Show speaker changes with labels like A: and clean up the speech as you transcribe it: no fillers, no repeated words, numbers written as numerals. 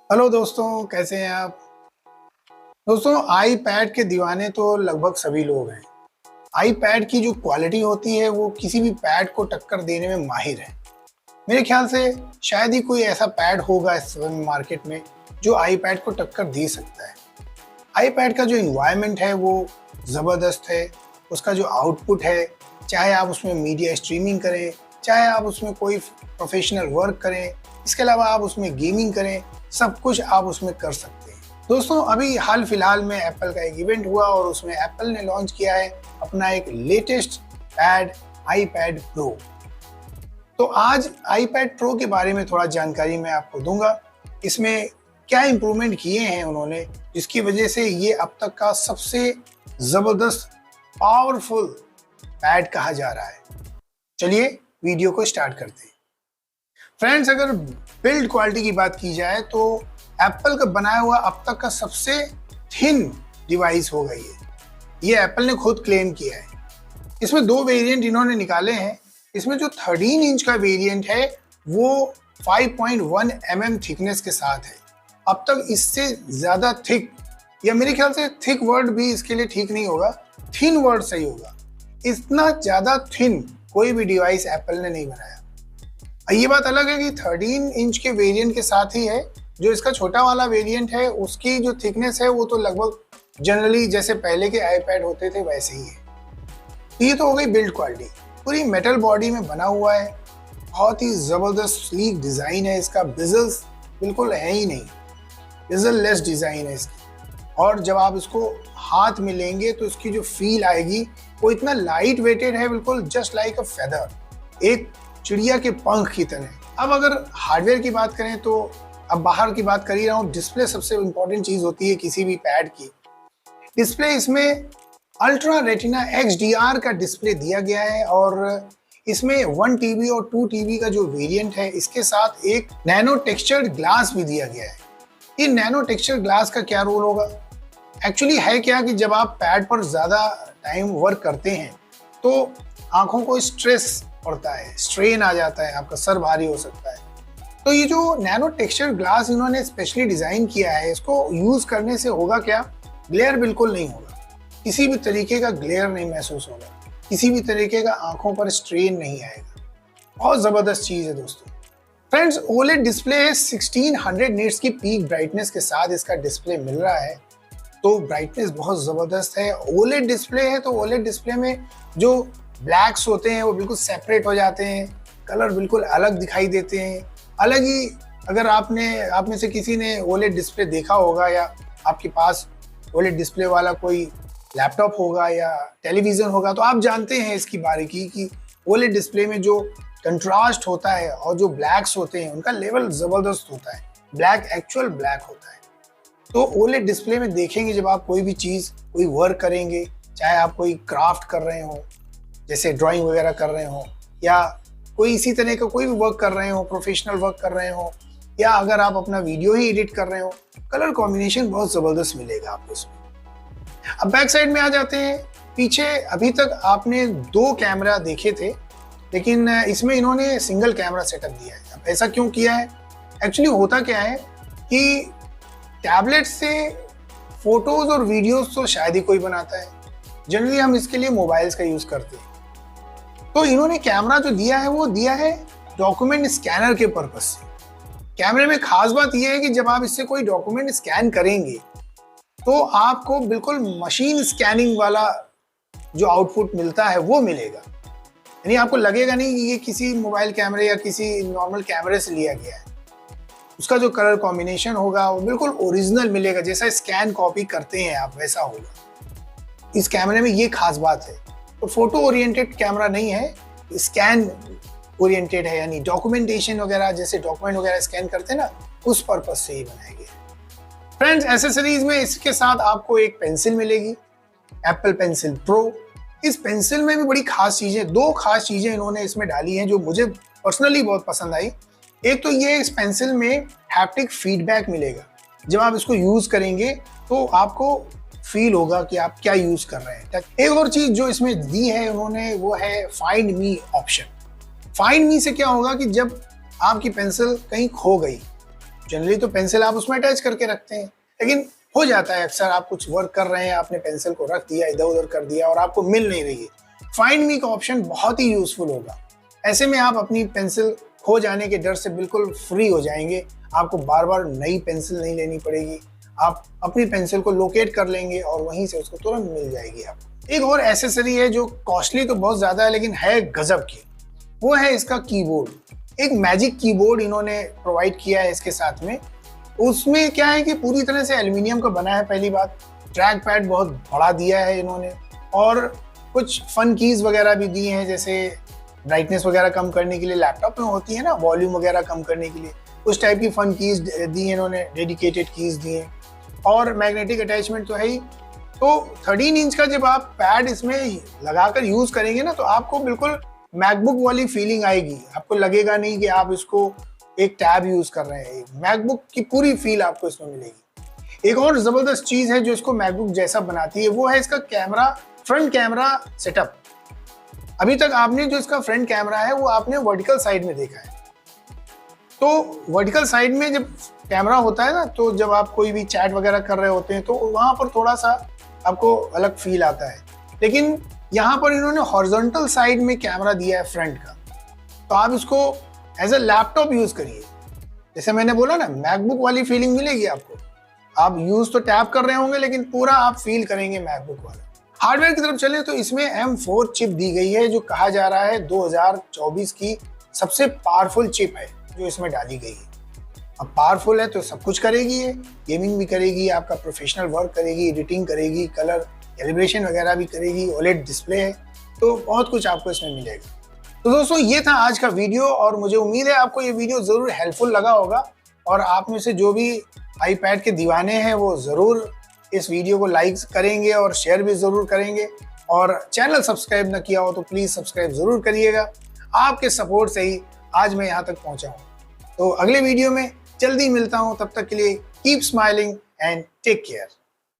A: Hello दोस्तों, कैसे हैं आप। दोस्तों, आईपैड के दीवाने तो लगभग सभी लोग हैं। आईपैड की जो क्वालिटी होती है वो किसी भी पैड को टक्कर देने में माहिर है। मेरे ख्याल से शायद ही कोई ऐसा पैड होगा इस समय मार्केट में जो आईपैड को टक्कर दे सकता है। आईपैड का जो इन्वायरमेंट है वो ज़बरदस्त है। उसका जो आउटपुट है, चाहे आप उसमें मीडिया स्ट्रीमिंग करें, चाहे आप उसमें कोई प्रोफेशनल वर्क करें, इसके अलावा आप उसमें गेमिंग करें, सब कुछ आप उसमें कर सकते हैं। दोस्तों, अभी हाल फिलहाल में एप्पल का एक इवेंट हुआ और उसमें एप्पल ने लॉन्च किया है अपना एक लेटेस्ट पैड, आईपैड प्रो। तो आज आईपैड प्रो के बारे में थोड़ा जानकारी मैं आपको दूंगा। इसमें क्या इम्प्रूवमेंट किए हैं उन्होंने, जिसकी वजह से ये अब तक का सबसे ज़बरदस्त पावरफुल पैड कहा जा रहा है। चलिए वीडियो को स्टार्ट करते हैं। फ्रेंड्स, अगर बिल्ड क्वालिटी की बात की जाए तो एप्पल का बनाया हुआ अब तक का सबसे थिन डिवाइस होगा ये एप्पल ने खुद क्लेम किया है। इसमें दो वेरिएंट इन्होंने निकाले हैं। इसमें जो 13 इंच का वेरिएंट है वो 5.1 mm थिकनेस के साथ है। अब तक इससे ज़्यादा थिक, या मेरे ख्याल से थिक वर्ड भी इसके लिए ठीक नहीं होगा, थिन वर्ड सही होगा। इतना ज़्यादा थिन कोई भी डिवाइस एप्पल ने नहीं बनाया। ये बात अलग है कि 13 इंच के वेरिएंट के साथ ही है। जो इसका छोटा वाला वेरिएंट है उसकी जो थिकनेस है वो तो लगभग जनरली जैसे पहले के आईपैड होते थे वैसे ही है। ये तो हो गई बिल्ड क्वालिटी। पूरी मेटल बॉडी में बना हुआ है, बहुत ही ज़बरदस्त स्लीक डिज़ाइन है इसका। बिजल्स बिल्कुल है ही नहीं, बिजल लेस डिज़ाइन है इसकी। और जब आप इसको हाथ में लेंगे तो इसकी जो फील आएगी वो इतना लाइट वेटेड है, बिल्कुल जस्ट लाइक अ फेदर, एक चिड़िया के पंख की तरह। अब अगर हार्डवेयर की बात करें तो अब बाहर की बात कर ही रहा हूँ, डिस्प्ले सबसे इम्पोर्टेंट चीज़ होती है किसी भी पैड की। डिस्प्ले इसमें अल्ट्रा रेटिना XDR का डिस्प्ले दिया गया है और इसमें 1 TB और 2 TB का जो वेरिएंट है इसके साथ एक नैनो टेक्सचर्ड ग्लास भी दिया गया है। ये नैनो टेक्सचर ग्लास का क्या रोल होगा? एक्चुअली है क्या कि जब आप पैड पर ज़्यादा टाइम वर्क करते हैं तो आंखों को स्ट्रेस पड़ता है, स्ट्रेन आ जाता है, आपका सर भारी हो सकता है। तो ये जो नैनो टेक्सचर ग्लास इन्होंने स्पेशली डिज़ाइन किया है, इसको यूज़ करने से होगा क्या? ग्लेयर बिल्कुल नहीं होगा, किसी भी तरीके का ग्लेयर नहीं महसूस होगा, किसी भी तरीके का आंखों पर स्ट्रेन नहीं आएगा। बहुत ज़बरदस्त चीज़ है दोस्तों। फ्रेंड्स, ओलेड डिस्प्ले है, 1600 निट्स की पीक ब्राइटनेस के साथ इसका डिस्प्ले मिल रहा है। तो ब्राइटनेस बहुत ज़बरदस्त है। ओलेड डिस्प्ले है तो ओलेड डिस्प्ले में जो ब्लैक्स होते हैं वो बिल्कुल सेपरेट हो जाते हैं, कलर बिल्कुल अलग दिखाई देते हैं। अलग ही, अगर आप में से किसी ने ओलेड डिस्प्ले देखा होगा या आपके पास ओलेड डिस्प्ले वाला कोई लैपटॉप होगा या टेलीविज़न होगा तो आप जानते हैं इसकी बारीकी कि ओलेड डिस्प्ले में जो कंट्रास्ट होता है और जो ब्लैक्स होते हैं उनका लेवल ज़बरदस्त होता है। ब्लैक एक्चुअल ब्लैक होता है। तो ओलेड डिस्प्ले में देखेंगे जब आप कोई भी चीज़, कोई वर्क करेंगे, चाहे आप कोई क्राफ्ट कर रहे हो, जैसे ड्राइंग वगैरह कर रहे हो, या कोई इसी तरह का कोई भी वर्क कर रहे हो, प्रोफेशनल वर्क कर रहे हो, या अगर आप अपना वीडियो ही एडिट कर रहे हो, कलर कॉम्बिनेशन बहुत ज़बरदस्त मिलेगा आपको इसमें। अब बैक साइड में आ जाते हैं। पीछे अभी तक आपने 2 कैमरा देखे थे, लेकिन इसमें इन्होंने सिंगल कैमरा सेटअप दिया है। अब ऐसा क्यों किया है? एक्चुअली होता क्या है कि टैबलेट से फोटोज़ और वीडियोज़ तो शायद ही कोई बनाता है, जनरली हम इसके लिए मोबाइल्स का यूज़ करते हैं। तो इन्होंने कैमरा जो दिया है वो दिया है डॉक्यूमेंट स्कैनर के पर्पस से। कैमरे में खास बात यह है कि जब आप इससे कोई डॉक्यूमेंट स्कैन करेंगे तो आपको बिल्कुल मशीन स्कैनिंग वाला जो आउटपुट मिलता है वो मिलेगा। यानी आपको लगेगा नहीं कि ये किसी मोबाइल कैमरे या किसी नॉर्मल कैमरे से लिया गया है। उसका जो कलर कॉम्बिनेशन होगा वो बिल्कुल ओरिजिनल मिलेगा, जैसा स्कैन कॉपी करते हैं आप वैसा होगा। इस कैमरे में ये खास बात है। तो फोटो ओरिएंटेड कैमरा नहीं है, स्कैन ओरिएंटेड है, यानी डॉक्यूमेंटेशन वगैरह, जैसे डॉक्यूमेंट वगैरह स्कैन करते हैं ना, उस पर्पस से ही बनाया गया है। फ्रेंड्स, एसेसरीज में इसके साथ आपको एक पेंसिल मिलेगी, एप्पल पेंसिल प्रो। इस पेंसिल में भी बड़ी खास चीज़ें, 2 खास चीज़ें इन्होंने इसमें डाली हैं जो मुझे पर्सनली बहुत पसंद आई। एक तो ये, इस पेंसिल में हैप्टिक फीडबैक मिलेगा। जब आप इसको यूज़ करेंगे तो आपको फील होगा कि आप क्या यूज़ कर रहे हैं। एक और चीज़ जो इसमें दी है उन्होंने वो है find me option. Find me से क्या होगा कि जब आपकी पेंसिल कहीं खो गई जनरली तो पेंसिल आप उसमें अटैच करके रखते हैं, लेकिन हो जाता है अक्सर आप कुछ वर्क कर रहे हैं, आपने पेंसिल को रख दिया, इधर उधर कर दिया और आपको मिल नहीं रही है। फाइंड मी का ऑप्शन बहुत ही यूजफुल होगा। ऐसे में आप अपनी पेंसिल खो जाने के डर से बिल्कुल फ्री हो जाएंगे। आपको बार बार नई पेंसिल नहीं लेनी पड़ेगी, आप अपनी पेंसिल को लोकेट कर लेंगे और वहीं से उसको तुरंत मिल जाएगी आपको। एक और एसेसरी है जो कॉस्टली तो बहुत ज़्यादा है लेकिन है गजब की, वो है इसका कीबोर्ड। एक मैजिक कीबोर्ड इन्होंने प्रोवाइड किया है इसके साथ में। उसमें क्या है कि पूरी तरह से एल्युमिनियम का बना है, पहली बात। ट्रैक पैड बहुत बड़ा दिया है इन्होंने और कुछ फन कीज वगैरह भी दी हैं, जैसे ब्राइटनेस वगैरह कम करने के लिए, लैपटॉप में होती है ना वॉल्यूम वगैरह कम करने के लिए, उस टाइप की फन कीज दी हैं इन्होंने, डेडिकेटेड कीज दी हैं और मैग्नेटिक अटैचमेंट तो है ही। तो 13 इंच का जब आप पैड इसमें लगाकर यूज करेंगे ना तो आपको बिल्कुल मैकबुक वाली फीलिंग आएगी। आपको लगेगा नहीं कि आप इसको एक टैब यूज कर रहे हैं, मैकबुक की पूरी फील आपको इसमें मिलेगी। एक और जबरदस्त चीज है जो इसको मैकबुक जैसा बनाती है, वो है इसका कैमरा, फ्रंट कैमरा सेटअप। अभी तक आपने जो इसका फ्रंट कैमरा है वो आपने वर्टिकल साइड में देखा है। तो वर्टिकल साइड में जब कैमरा होता है ना, तो जब आप कोई भी चैट वगैरह कर रहे होते हैं तो वहां पर थोड़ा सा आपको अलग फील आता है, लेकिन यहाँ पर इन्होंने हॉरिजॉन्टल साइड में कैमरा दिया है फ्रंट का। तो आप इसको एज ए लैपटॉप यूज करिए, जैसे मैंने बोला ना मैकबुक वाली फीलिंग मिलेगी आपको। आप यूज तो टैप कर रहे होंगे लेकिन पूरा आप फील करेंगे मैकबुक वाला। हार्डवेयर की तरफ चले तो इसमें M4 चिप दी गई है जो कहा जा रहा है 2024 की सबसे पावरफुल चिप है जो इसमें डाली गई है। अब पावरफुल है तो सब कुछ करेगी, ये गेमिंग भी करेगी, आपका प्रोफेशनल वर्क करेगी, एडिटिंग करेगी, कलर कैलिब्रेशन वगैरह भी करेगी, OLED डिस्प्ले है, तो बहुत कुछ आपको इसमें मिलेगा। तो दोस्तों ये था आज का वीडियो और मुझे उम्मीद है आपको ये वीडियो ज़रूर हेल्पफुल लगा होगा और आप में से जो भी आईपैड के दीवाने हैं वो ज़रूर इस वीडियो को लाइक करेंगे और शेयर भी ज़रूर करेंगे, और चैनल सब्सक्राइब ना किया हो तो प्लीज़ सब्सक्राइब ज़रूर करिएगा। आपके सपोर्ट से ही आज मैं यहाँ तक पहुँचा हूँ। तो अगले वीडियो में जल्दी मिलता हूँ, तब तक के लिए keep smiling and take care.